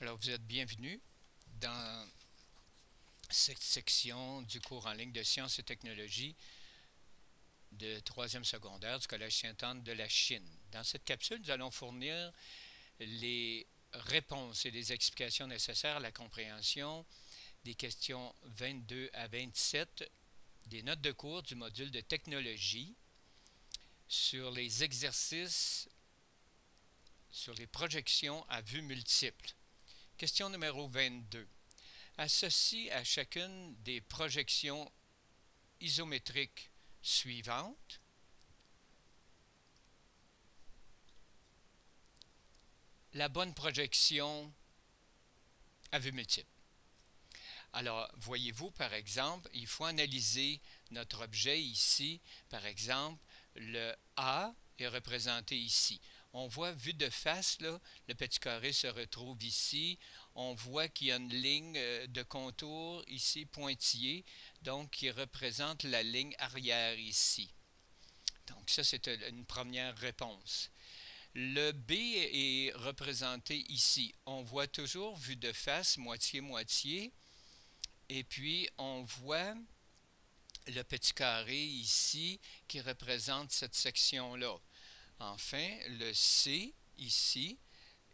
Alors, vous êtes bienvenus dans cette section du cours en ligne de sciences et technologies de 3e secondaire du Collège Sainte-Anne de la Chine. Dans cette capsule, nous allons fournir les réponses et les explications nécessaires à la compréhension des questions 22 à 27 des notes de cours du module de technologie sur les exercices sur les projections à vue multiple. Question numéro 22. Associe à chacune des projections isométriques suivantes la bonne projection à vue multiple. Alors, voyez-vous, par exemple, il faut analyser notre objet ici. Par exemple, le A est représenté ici. On voit, vu de face, là, le petit carré se retrouve ici. On voit qu'il y a une ligne de contour ici, pointillée, donc qui représente la ligne arrière ici. Donc ça, c'est une première réponse. Le B est représenté ici. On voit toujours, vu de face, moitié-moitié. Et puis, on voit le petit carré ici qui représente cette section-là. Enfin, le C ici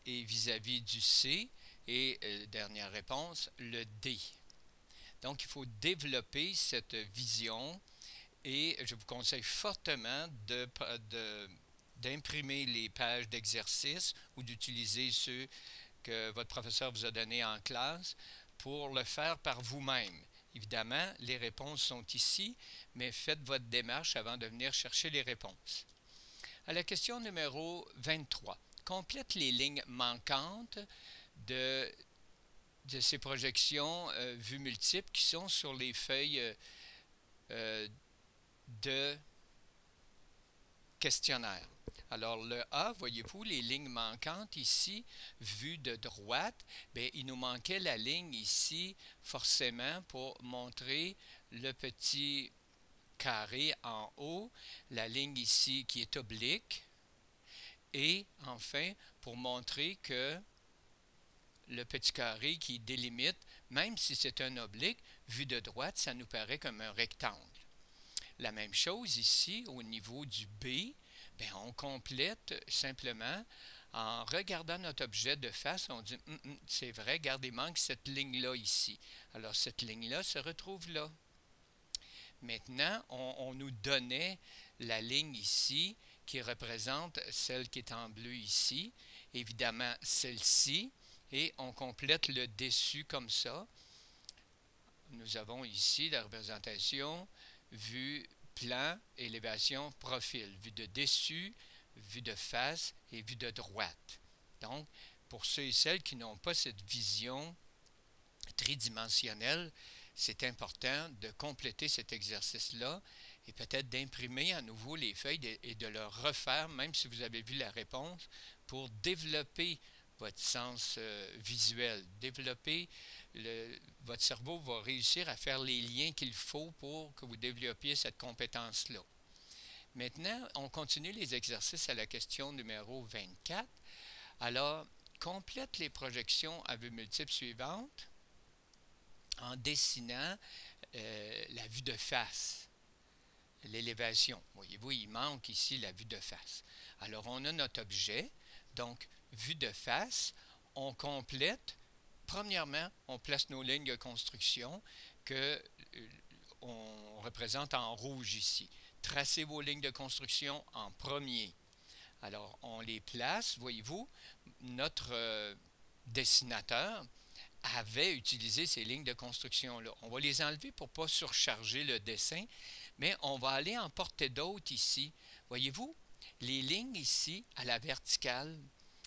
est vis-à-vis du C. Et dernière réponse, le D. Donc, il faut développer cette vision et je vous conseille fortement d'imprimer les pages d'exercice ou d'utiliser ceux que votre professeur vous a donnés en classe pour le faire par vous-même. Évidemment, les réponses sont ici, mais faites votre démarche avant de venir chercher les réponses. À la question numéro 23, complète les lignes manquantes de ces projections vues multiples qui sont sur les feuilles de questionnaire. Alors le A, voyez-vous, les lignes manquantes ici, vues de droite, bien, il nous manquait la ligne ici, forcément, pour montrer le petit carré en haut, la ligne ici qui est oblique, et enfin, pour montrer que le petit carré qui délimite, même si c'est un oblique, vu de droite, ça nous paraît comme un rectangle. La même chose ici au niveau du B, bien, on complète simplement en regardant notre objet de face, on dit c'est vrai, regarde, il manque cette ligne-là ici. Alors cette ligne-là se retrouve là. Maintenant, on nous donnait la ligne ici qui représente celle qui est en bleu ici, évidemment celle-ci, et on complète le dessus comme ça. Nous avons ici la représentation vue plan, élévation, profil, vue de dessus, vue de face et vue de droite. Donc, pour ceux et celles qui n'ont pas cette vision tridimensionnelle, c'est important de compléter cet exercice-là et peut-être d'imprimer à nouveau les feuilles et de le refaire, même si vous avez vu la réponse, pour développer votre sens visuel, développer votre cerveau va réussir à faire les liens qu'il faut pour que vous développiez cette compétence-là. Maintenant, on continue les exercices à la question numéro 24. Alors, complète les projections à vue multiple suivantes en dessinant la vue de face, l'élévation. Voyez-vous, il manque ici la vue de face. Alors, on a notre objet, donc vue de face, on complète. Premièrement, on place nos lignes de construction que on représente en rouge ici. Tracez vos lignes de construction en premier. Alors, on les place, voyez-vous, notre dessinateur avait utilisé ces lignes de construction-là. On va les enlever pour ne pas surcharger le dessin, mais on va aller en portée d'autres ici. Voyez-vous, les lignes ici, à la verticale,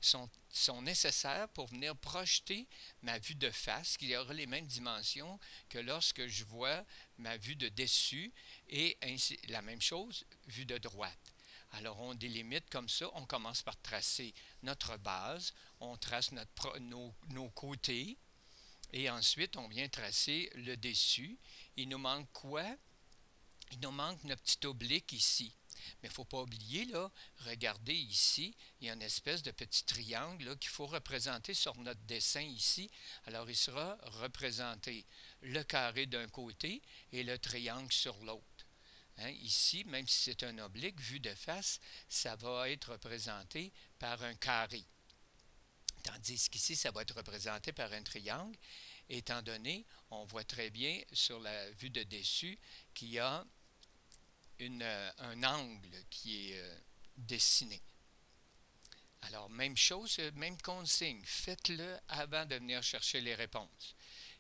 sont nécessaires pour venir projeter ma vue de face, qui aura les mêmes dimensions que lorsque je vois ma vue de dessus, et ainsi, la même chose, vue de droite. Alors on délimite comme ça, on commence par tracer notre base, on trace nos côtés, et ensuite on vient tracer le dessus. Il nous manque quoi? Il nous manque notre petit oblique ici. Mais il ne faut pas oublier, là, regardez ici, il y a une espèce de petit triangle qu'il faut représenter sur notre dessin ici. Alors, il sera représenté le carré d'un côté et le triangle sur l'autre. Hein, ici, même si c'est un oblique, vu de face, ça va être représenté par un carré. Tandis qu'ici, ça va être représenté par un triangle, étant donné, on voit très bien sur la vue de dessus qu'il y a un angle qui est dessiné. Alors, même chose, même consigne, faites-le avant de venir chercher les réponses.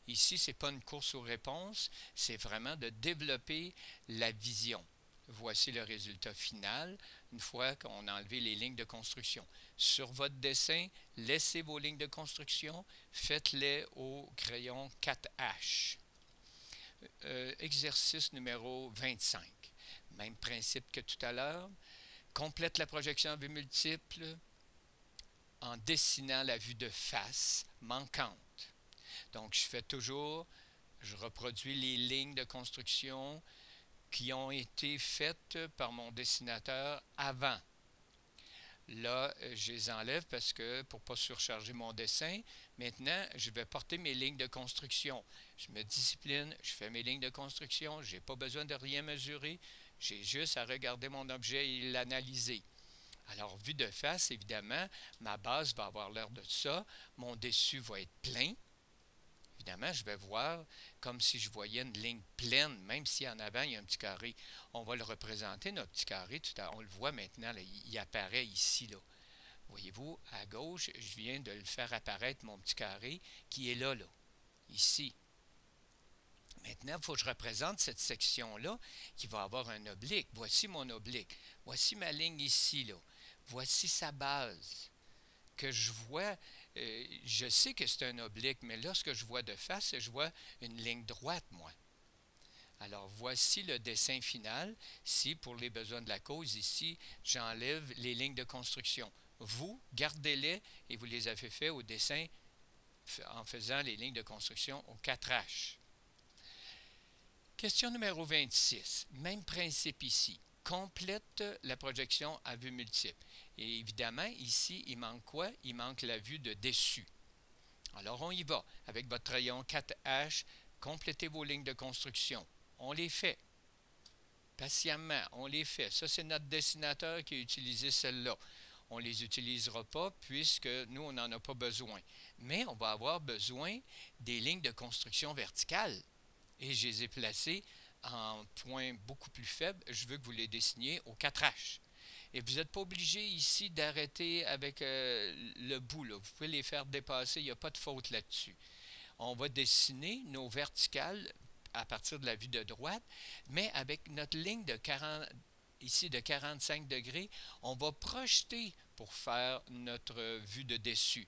Ici, ce n'est pas une course aux réponses, c'est vraiment de développer la vision. Voici le résultat final, une fois qu'on a enlevé les lignes de construction. Sur votre dessin, laissez vos lignes de construction, faites-les au crayon 4H. Exercice numéro 25. Même principe que tout à l'heure. Complète la projection à vue multiple en dessinant la vue de face manquante. Donc, je reproduis les lignes de construction qui ont été faites par mon dessinateur avant. Là, je les enlève parce que pour ne pas surcharger mon dessin, maintenant, je vais porter mes lignes de construction. Je me discipline, je fais mes lignes de construction, je n'ai pas besoin de rien mesurer, j'ai juste à regarder mon objet et l'analyser. Alors, vue de face, évidemment, ma base va avoir l'air de ça, mon dessus va être plein. Évidemment, je vais voir comme si je voyais une ligne pleine, même si en avant, il y a un petit carré. On va le représenter, notre petit carré. On le voit maintenant, là, il apparaît ici. Là. Voyez-vous, à gauche, je viens de le faire apparaître, mon petit carré, qui est là, ici. Maintenant, il faut que je représente cette section-là qui va avoir un oblique. Voici mon oblique. Voici ma ligne ici. Là. Voici sa base. Que je vois, je sais que c'est un oblique, mais lorsque je vois de face, je vois une ligne droite, moi. Alors, voici le dessin final. Si, pour les besoins de la cause, ici, j'enlève les lignes de construction. Vous, gardez-les et vous les avez fait au dessin en faisant les lignes de construction au 4H. Question numéro 26. Même principe ici. Complète la projection à vue multiple. Et évidemment, ici, il manque quoi? Il manque la vue de dessus. Alors, on y va. Avec votre crayon 4H, complétez vos lignes de construction. On les fait. Patiemment, on les fait. Ça, c'est notre dessinateur qui a utilisé celle-là. On ne les utilisera pas puisque nous, on n'en a pas besoin. Mais on va avoir besoin des lignes de construction verticales. Et je les ai placées en points beaucoup plus faibles. Je veux que vous les dessiniez au 4H. Et vous n'êtes pas obligé ici d'arrêter avec le bout. Là. Vous pouvez les faire dépasser, il n'y a pas de faute là-dessus. On va dessiner nos verticales à partir de la vue de droite, mais avec notre ligne de 40, ici de 45 degrés, on va projeter pour faire notre vue de dessus.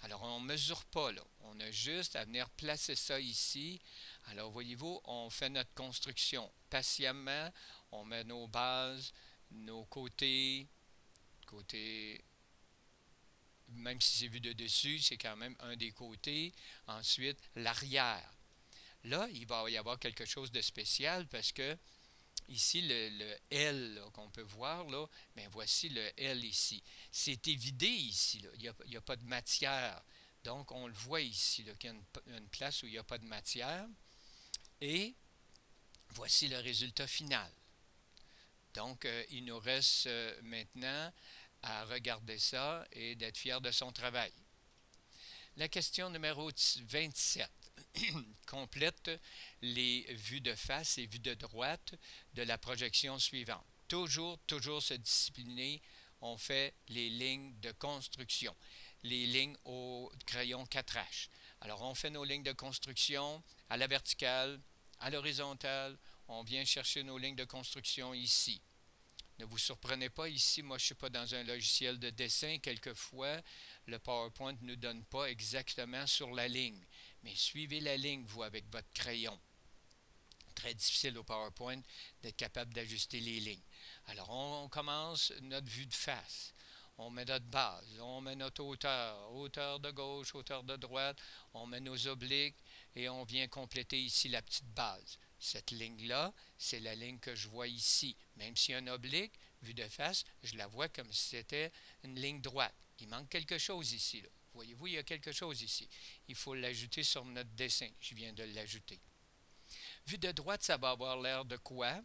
Alors, on ne mesure pas, là. On a juste à venir placer ça ici. Alors, voyez-vous, on fait notre construction patiemment. On met nos bases, nos côtés, même si c'est vu de dessus, c'est quand même un des côtés. Ensuite, l'arrière. Là, il va y avoir quelque chose de spécial parce que ici, le L qu'on peut voir, là, bien, voici le L ici. C'est évidé ici, là. Il n'y a pas de matière. Donc, on le voit ici, là, qu'il y a une place où il n'y a pas de matière. Et voici le résultat final. Donc, il nous reste maintenant à regarder ça et d'être fier de son travail. La question numéro 27. Complète les vues de face et vues de droite de la projection suivante. Toujours se discipliner. On fait les lignes de construction, les lignes au crayon 4H. Alors, on fait nos lignes de construction à la verticale, à l'horizontale. On vient chercher nos lignes de construction ici. Ne vous surprenez pas ici, moi je ne suis pas dans un logiciel de dessin. Quelquefois, le PowerPoint ne nous donne pas exactement sur la ligne. Mais suivez la ligne, vous, avec votre crayon. Très difficile au PowerPoint d'être capable d'ajuster les lignes. Alors, on commence notre vue de face. On met notre base, on met notre hauteur, hauteur de gauche, hauteur de droite, on met nos obliques et on vient compléter ici la petite base. Cette ligne-là, c'est la ligne que je vois ici. Même s'il y a un oblique, vue de face, je la vois comme si c'était une ligne droite. Il manque quelque chose ici, là. Voyez-vous, il y a quelque chose ici. Il faut l'ajouter sur notre dessin. Je viens de l'ajouter. Vue de droite, ça va avoir l'air de quoi?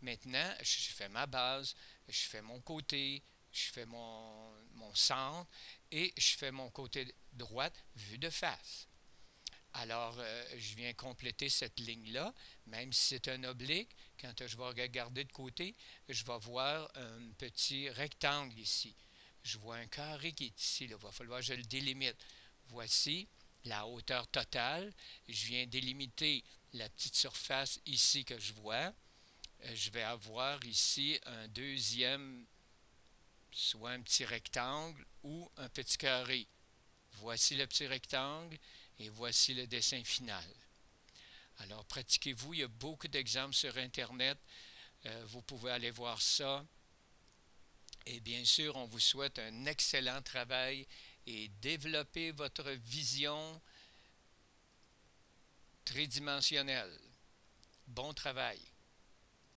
Maintenant, je fais ma base, je fais mon côté, je fais mon centre et je fais mon côté droite, vue de face. Alors, je viens compléter cette ligne-là, même si c'est un oblique. Quand je vais regarder de côté, je vais voir un petit rectangle ici. Je vois un carré qui est ici. Il va falloir que je le délimite. Voici la hauteur totale. Je viens délimiter la petite surface ici que je vois. Je vais avoir ici un deuxième, soit un petit rectangle ou un petit carré. Voici le petit rectangle et voici le dessin final. Alors pratiquez-vous, il y a beaucoup d'exemples sur Internet. Vous pouvez aller voir ça. Et bien sûr, on vous souhaite un excellent travail et développez votre vision tridimensionnelle. Bon travail.